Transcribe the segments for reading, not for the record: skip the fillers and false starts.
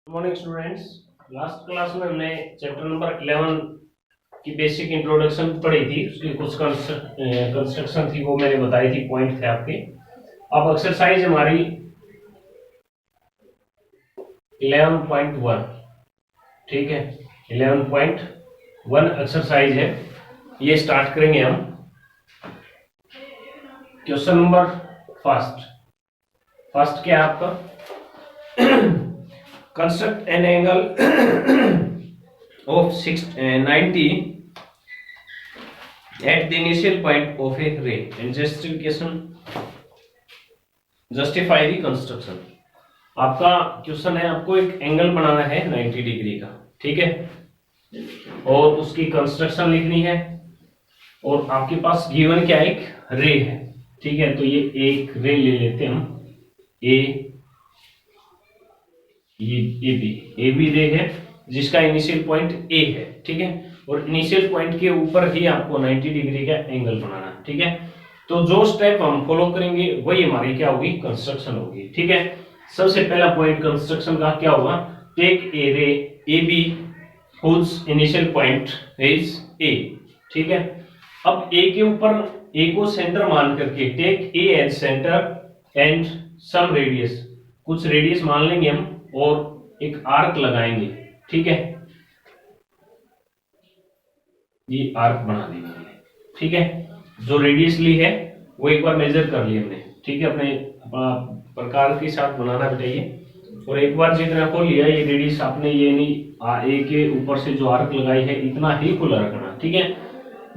Good morning students. Last class में हमने chapter number 11 की बेसिक इंट्रोडक्शन पढ़ी थी। उसकी कुछ कंस्ट्रक्शन थी, वो मैंने बताई थी, पॉइंट थे आपके। अब एक्सरसाइज हमारी 11.1, ठीक है, 11.1 एक्सरसाइज है। ये स्टार्ट करेंगे हम। क्वेश्चन नंबर फर्स्ट क्या है आपका? Construct an angle of 90 at the initial point of a ray and justify the construction। आपका क्वेश्चन है, आपको एक एंगल बनाना है 90 डिग्री का, ठीक है, और उसकी कंस्ट्रक्शन लिखनी है। और आपके पास गिवन क्या, एक रे है, ठीक है। तो ये एक रे ले लेते हैं हम, ए बी रे है, जिसका इनिशियल पॉइंट ए है, ठीक है। और इनिशियल पॉइंट के ऊपर ही आपको 90 डिग्री का एंगल बनाना है, ठीक है। तो जो स्टेप हम फॉलो करेंगे वही हमारी क्या होगी, कंस्ट्रक्शन होगी, ठीक है। सबसे पहला पॉइंट कंस्ट्रक्शन का क्या होगा? Take a ray A B whose initial point is A, ठीक है। अब ए के ऊपर ए को सेंटर मान करके take A as centre and some radius, कुछ रेडियस मान लेंगे हम और एक आर्क लगाएंगे, ठीक है। ये आर्क बना देंगे, ठीक है। जो रेडियस ली है वो एक बार मेजर कर लिया हमने, ठीक है। अपने प्रकार के साथ बनाना चाहिए। और एक बार जितना खोल लिया ये रेडियस आपने, ये नहीं ए के ऊपर से जो आर्क लगाई है इतना ही खुला रखना, ठीक है।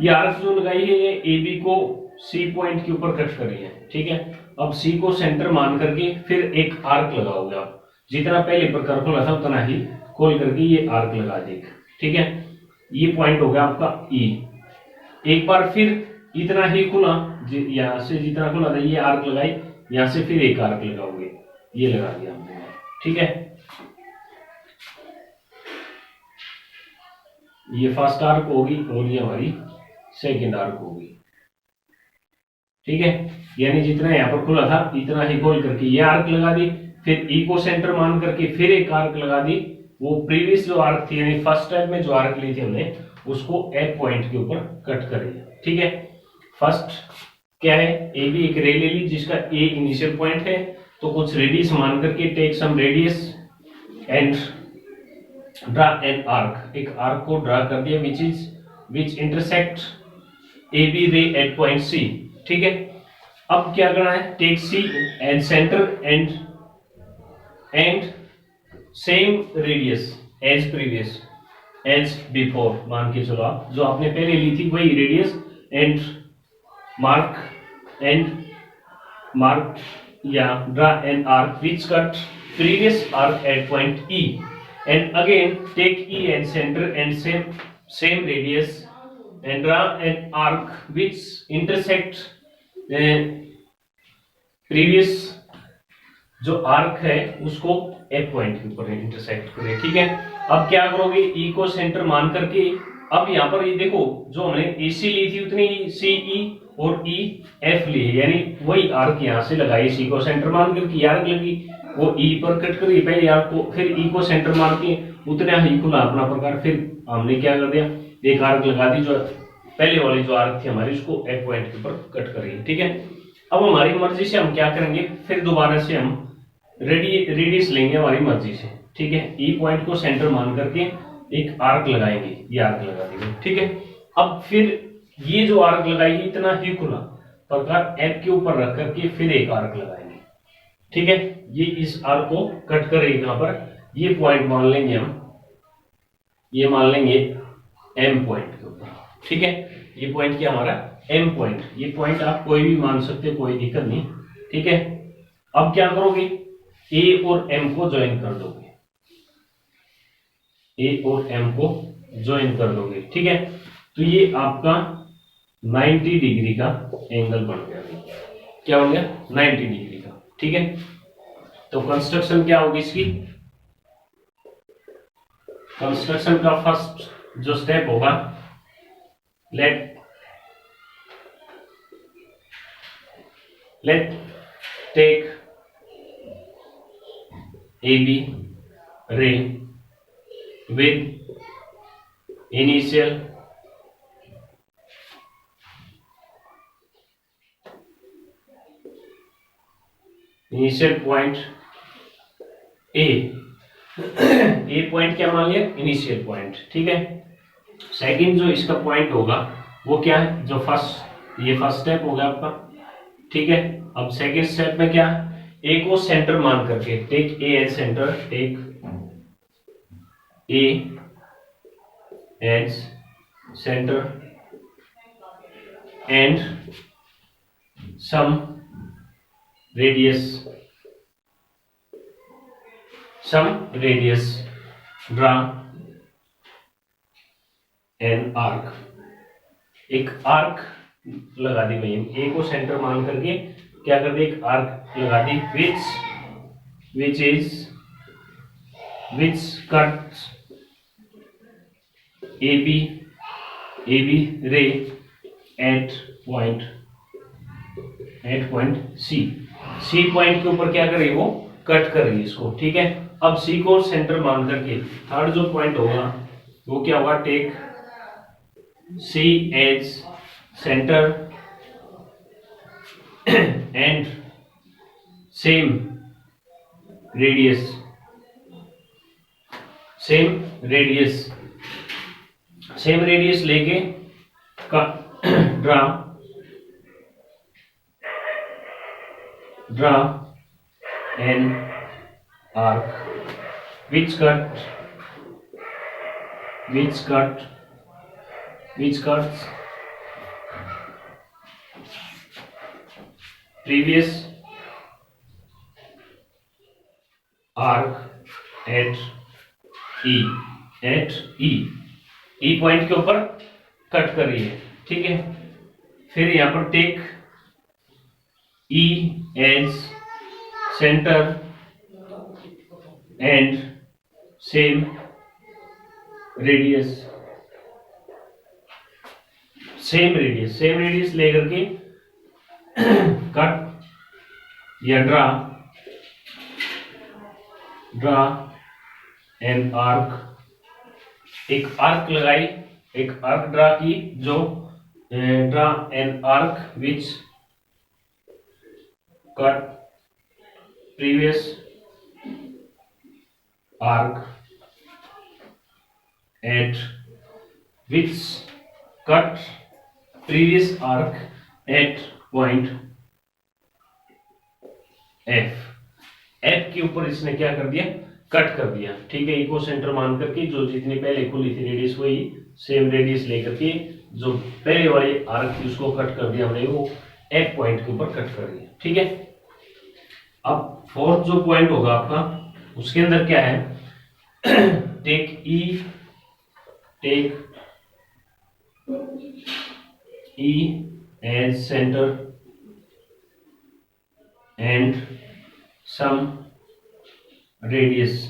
ये आर्क जो लगाई है ये ए बी को सी पॉइंट के ऊपर कट कर रही है, ठीक है। अब सी को सेंटर मान करके फिर एक आर्क लगाओगे आप, जितना पहले प्रकार खोला था उतना ही खोल करके ये आर्क लगा देगा, ठीक है। ये पॉइंट हो गया आपका ई। एक बार फिर इतना ही खुला, यहां से जितना खुला था ये आर्क लगाई, यहां से फिर एक आर्क लगाओगे, ये लगा दिया हमने, ठीक है। ये फर्स्ट आर्क होगी और ये हमारी सेकेंड आर्क होगी, ठीक है। यानी जितना यहां पर खुला था इतना ही खोल करके ये आर्क लगा दी, फिर ई को सेंटर मान करके फिर एक आर्क लगा दी। वो प्रीवियस जो आर्क थी, यानी फर्स्ट टाइम में जो आर्क ली थी हमने, उसको एफ पॉइंट के ऊपर कट कर दिया, ठीक है। फर्स्ट क्या है, ए बी एक रे ले ली जिसका ए इनिशियल पॉइंट है, तो कुछ रेडियस मान करके take some radius and draw an arc, एक आर्क को ड्रा कर दिया which intersect A B ray at point C, ठीक है। अब क्या करना है, take C and center and same radius as previous as before, मान के चलो आप जो आपने पहले ली थी वही रेडियस एंड मार्क या draw an arc which cut previous arc eight point E and again take E and center and same radius and draw an arc which intersect previous जो आर्क है उसको F पॉइंट के ऊपर intersect करे, ठीक है। अब क्या करोगे, E को सेंटर मान करके, अब यहाँ पर ये देखो जो हमने AC ली थी उतनी CE और EF ली है, यानी वही आर्क यहाँ से लगाई, C को सेंटर मान करके आर्क लगी, वो E पर कट करी पहले आर्क को, फिर E को सेंटर मान के उतना ही खुला अपना प्रकार, फिर हमने क्या कर दिया, एक आर्क लगा दी, जो पहले वाली जो आर्क थी हमारी उसको F पॉइंट के ऊपर कट करेंगे, ठीक है। अब हमारी मर्जी से हम क्या करेंगे, फिर दोबारा से हम रेडियस लेंगे हमारी मर्जी से, ठीक है। ई पॉइंट को सेंटर मान करके एक आर्क लगाएंगे, ये आर्क लगा देंगे, ठीक है। अब फिर ये जो आर्क लगाएगी इतना ही खुला प्रकार एफ के ऊपर रख करके फिर एक आर्क लगाएंगे, ठीक है। ये इस आर्क को कट करेगी, यहां पर ये पॉइंट मान लेंगे हम, ये मान लेंगे एम पॉइंट के ऊपर, ठीक है। ये पॉइंट क्या हमारा एम पॉइंट, ये पॉइंट आप कोई भी मान सकते हो, कोई दिक्कत नहीं, ठीक है। अब क्या करोगे, ए और एम को ज्वाइन कर दोगे, ए और एम को ज्वाइन कर दोगे, ठीक है। तो ये आपका 90 डिग्री का एंगल बन गया, क्या बन गया 90 डिग्री का, ठीक है। तो कंस्ट्रक्शन क्या होगी इसकी, कंस्ट्रक्शन का फर्स्ट जो स्टेप होगा, लेट टेक ए बी रे with initial point A. A point क्या मान लिया, इनिशियल पॉइंट, ठीक है। सेकंड जो इसका पॉइंट होगा वो क्या है, जो फर्स्ट, ये फर्स्ट स्टेप होगा आपका, ठीक है। अब सेकंड स्टेप में क्या, ए को सेंटर मान करके, take A as center, take A as centre and some radius draw an arc. एक आर्क लगा दी मैं, ए को सेंटर मान करके क्या कर दी, एक आर्क लगा दी, विच cuts A B ray at point C point के ऊपर क्या कर रही है, वो कट कर रही है इसको, ठीक है। अब सी को सेंटर मान करके थर्ड जो पॉइंट होगा वो क्या होगा, take C as centre and same radius लेके draw an arc which cuts previous arc at E point के ऊपर कट कर रही है, ठीक है। फिर यहां पर take E as centre and same radius लेकर के कट या ड्रा एन आर्क, एक आर्क लगाई, एक आर्क ड्रा की, जो draw an arc which cut previous arc at which cut previous arc at point F के ऊपर इसने क्या कर दिया, कट कर दिया, ठीक है। इको सेंटर मान करके जो जितनी पहले खुली थी रेडियस वही सेम रेडियस लेकर के जो पहले वाली आर्क थी उसको कट कर दिया हमने, वो F पॉइंट के ऊपर कट कर दिया, ठीक है। अब फोर्थ जो पॉइंट होगा आपका उसके अंदर क्या है, take E as center and some radius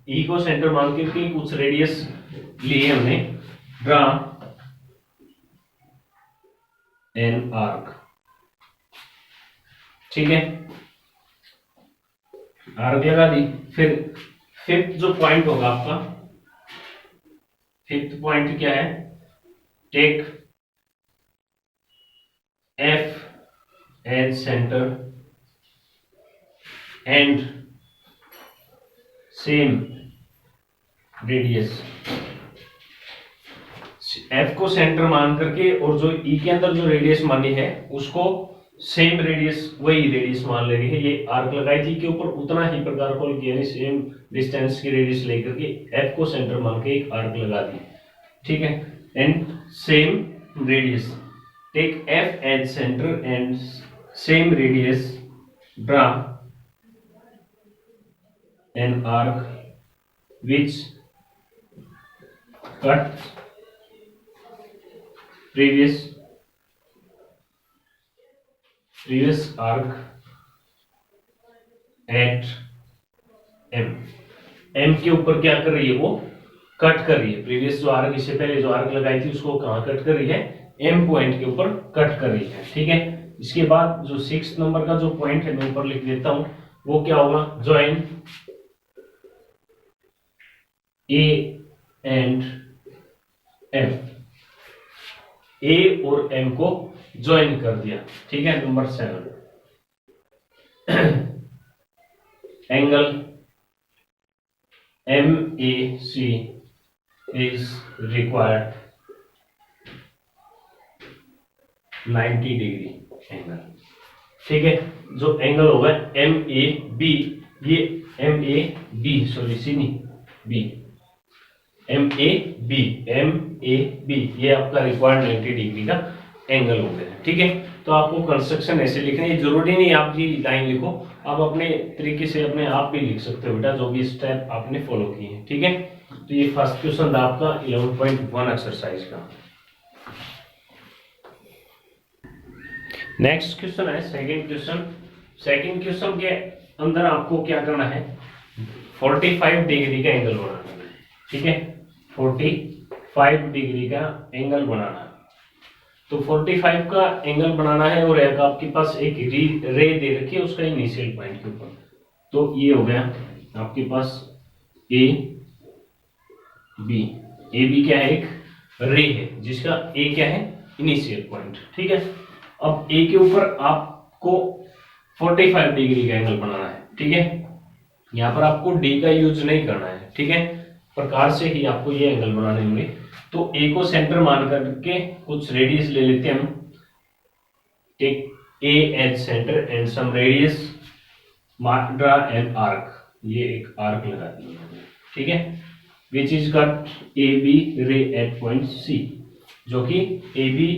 E को सेंटर मान के कुछ रेडियस लिए हमने, ड्रा एन आर्क, ठीक है, आर्क लगा दी। फिर फिफ्थ जो पॉइंट होगा आपका, फिफ्थ पॉइंट क्या है, take F as centre and same radius, F को सेंटर मान करके और जो ई के अंदर जो रेडियस मानी है उसको सेम रेडियस, वही रेडियस मान ले रही है। ये आर्क लगाई थी के ऊपर उतना ही प्रकार को यानी सेम डिस्टेंस की रेडियस लेकर के एफ को सेंटर मान के एक आर्क लगा दी, ठीक है। And same radius, take F as centre and same radius, draw an arc which cut previous arc at M के ऊपर क्या कर रही है, वो कट कर रही है। प्रीवियस जो आर्क, इससे पहले जो आर्क लगाई थी उसको कहां कट कर रही है, M पॉइंट के ऊपर कट कर रही है, ठीक है। इसके बाद जो 6 नंबर का जो पॉइंट है मैं ऊपर लिख देता हूं, वो क्या होगा, ज्वाइन ए एंड एम, ए और एम को ज्वाइन कर दिया, ठीक है। Number 7, angle MAC is required 90 degree angle, ठीक है। जो एंगल होगा MAB, ये MAB ये आपका रिक्वायर्ड 90 डिग्री का एंगल हो गया, ठीक है। तो आपको कंस्ट्रक्शन ऐसे लिखना है, जरूरी नहीं आप ये लाइन लिखो, आप अपने तरीके से अपने आप भी लिख सकते हो बेटा, जो भी स्टेप आपने फॉलो किए हैं, ठीक है। तो ये फर्स्ट क्वेश्चन था आपका 11.1 एक्सरसाइज का। नेक्स्ट क्वेश्चन है सेकंड क्वेश्चन। सेकंड क्वेश्चन के अंदर आपको क्या करना है, 45 डिग्री का एंगल बनाना है, ठीक है। 45 डिग्री का एंगल बनाना है, तो 45 का एंगल बनाना है और एक आपके पास एक रे दे रखी है उसका इनिशियल पॉइंट के ऊपर। तो ये हो गया आपके पास ए बी क्या है, एक रे है जिसका ए क्या है, इनिशियल पॉइंट, ठीक है। अब ए के ऊपर आपको 45 डिग्री का एंगल बनाना है, ठीक है। यहाँ पर आपको डी का यूज नहीं करना है, ठीक है। प्रकार से ही आपको ये एंगल बनाने होंगे। तो ए को सेंटर मान करके कुछ रेडियस ले लेते हैं हम, take A as centre and some radius, draw an arc, ये एक आर्क लगा दिया, ठीक है, which is cut A B ray at point C, जो कि ए बी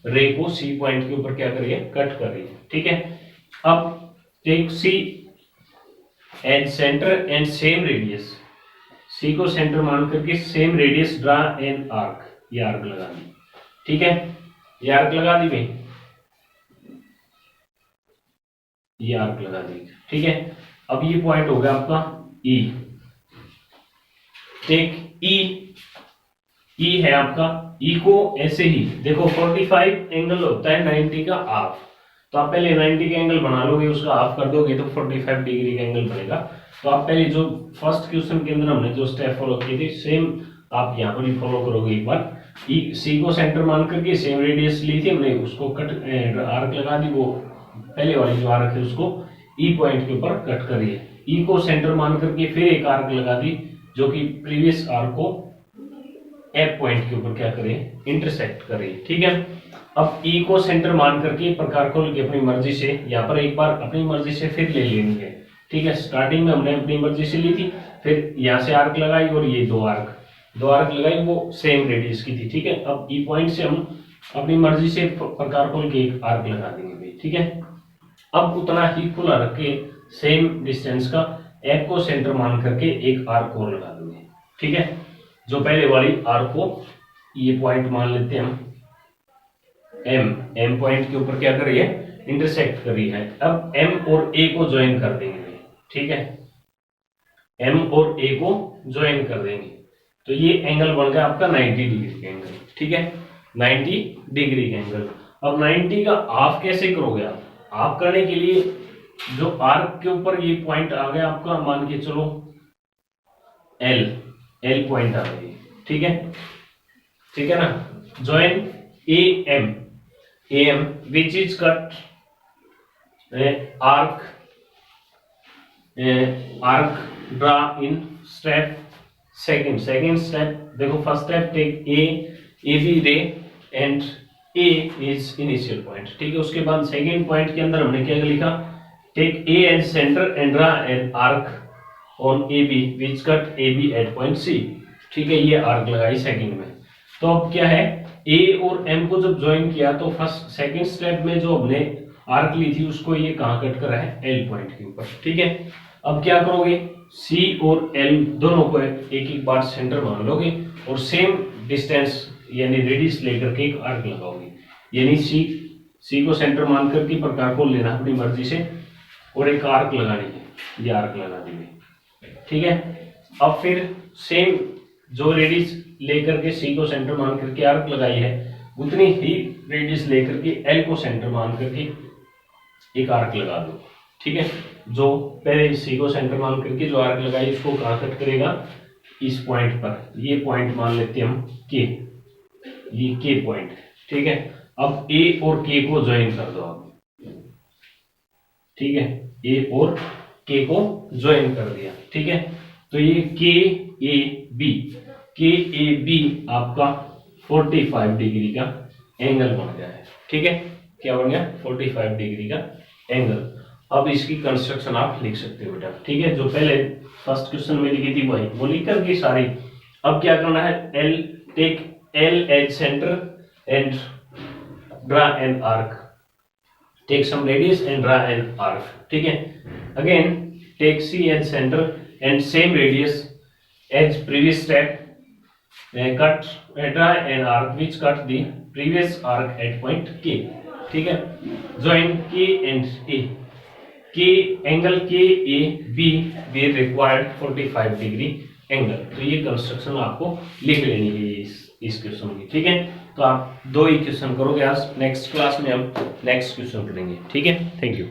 रे को सी पॉइंट के ऊपर क्या कर रही है, कट कर रही है, ठीक है। अब take C as centre and same radius, C को सेंटर मान करके same radius, draw an arc, ये आर्क लगा दी, ठीक है। ये आर्क लगा दी भाई, ये आर्क लगा दी, ठीक है। अब ये पॉइंट हो गया आपका ई, टेक ई है आपका, ई को ऐसे ही देखो 45 एंगल होता है 90 का हाफ, तो आप पहले 90 का एंगल बना लोगे, उसका हाफ कर दोगे तो 45 डिग्री का एंगल बनेगा। तो आप पहले जो फर्स्ट क्वेश्चन के अंदर हमने जो स्टेप फॉलो किए थे सेम आप यहाँ पर भी फॉलो करोगे एक बार। ई सी को सेंटर मान करके सेम रेडियस ली थी हमने, उसको कट आर्क लगा दी, वो पहले वाली जो आर्क है उसको ई पॉइंट के ऊपर कट करिए। ई को सेंटर मान करके फिर एक आर्क लगा दी जो कि प्रीवियस आर्क को एफ पॉइंट के ऊपर क्या करें, इंटरसेक्ट करें, ठीक है। अब ई को सेंटर मान करके प्रकार खोल के अपनी मर्जी से यहाँ पर एक बार अपनी मर्जी से फिर ले लेनी है, ठीक है। स्टार्टिंग में हमने अपनी मर्जी से ली थी, फिर यहाँ से आर्क लगाई और ये दो आर्क लगाई, वो सेम रेडियस की थी, ठीक है। अब ई पॉइंट से हम अपनी मर्जी से प्रकार खोल के एक आर्क लगा देंगे भाई, ठीक है। अब उतना ही खुला रख के सेम डिस्टेंस का एफ को सेंटर मान करके एक आर्क और लगा देंगे, ठीक है। जो पहले वाली आर्क को ये पॉइंट मान लेते हैं हम, एम पॉइंट के ऊपर क्या कर रही है, इंटरसेक्ट कर रही है। अब एम और ए को ज्वाइन कर देंगे, ठीक है। एम और ए को ज्वाइन कर देंगे तो ये एंगल बन गया आपका 90 डिग्री का एंगल, ठीक है, 90 डिग्री का एंगल। अब 90 का हाफ कैसे करोगे आप? हाफ करने के लिए जो आर्क के ऊपर ये पॉइंट आ गया आपका, मान के चलो एल पॉइंट आ गई, ठीक है ना। Join A M which is cut arc draw in step second step. देखो first step take A B ray and A is initial point, ठीक है। उसके बाद सेकंड पॉइंट के अंदर हमने क्या लिखा, take A as centre and draw an arc on A B which cut A B at point C, ठीक है। ये आर्क लगाई सेकंड में। तो अब क्या है, ए और एम को जब ज्वाइन किया तो फर्स्ट सेकंड स्टेप में जो हमने आर्क ली थी उसको ये कहां कट करा है, एल पॉइंट के ऊपर, ठीक है। अब क्या करोगे, सी और एल दोनों को एक बार सेंटर मान लोगे और सेम डिस्टेंस यानी रेडियस लेकर के एक आर्क लगाओगे, यानी सी को सेंटर मान करके प्रकार को लेना अपनी मर्जी से और एक आर्क लगानी है, ये आर्क लगा दी, ठीक है। अब फिर सेम जो रेडियस लेकर के सी को सेंटर मान करके आर्क लगाई है उतनी ही रेडियस लेकर के एल को सेंटर मान करके एक आर्क लगा दो, ठीक है। जो पहले सी को सेंटर मान करके जो आर्क लगाई इसको कहाँ कट करेगा, इस पॉइंट पर। ये पॉइंट मान लेते हैं हम के, ये के पॉइंट, ठीक है। अब ए और के को ज्वाइन कर दो आप, ठीक है। ए और के को ज्वाइन कर दिया, ठीक है। तो ये के ए बी, के ए बी आपका 45 डिग्री का एंगल बन गया है, ठीक है। क्या बन गया, 45 डिग्री का एंगल। अब इसकी कंस्ट्रक्शन आप लिख सकते हो बेटा, ठीक है। जो पहले फर्स्ट क्वेश्चन में लिखी थी वही वो लिख करके सारी। अब क्या करना है, L take L as centre and draw an arc, take some radius and draw an arc, ठीक है। Again take C as centre and same radius as previous step, cut draw an arc which cut the previous arc at point K, ठीक है। join K and A, K angle K A B be required 45 degree angle. तो ये construction आपको लिख लेनी है इस question की, ठीक है। तो आप 2 ही क्वेश्चन करोगे आज, नेक्स्ट क्लास में हम नेक्स्ट क्वेश्चन करेंगे, ठीक है। Thank you.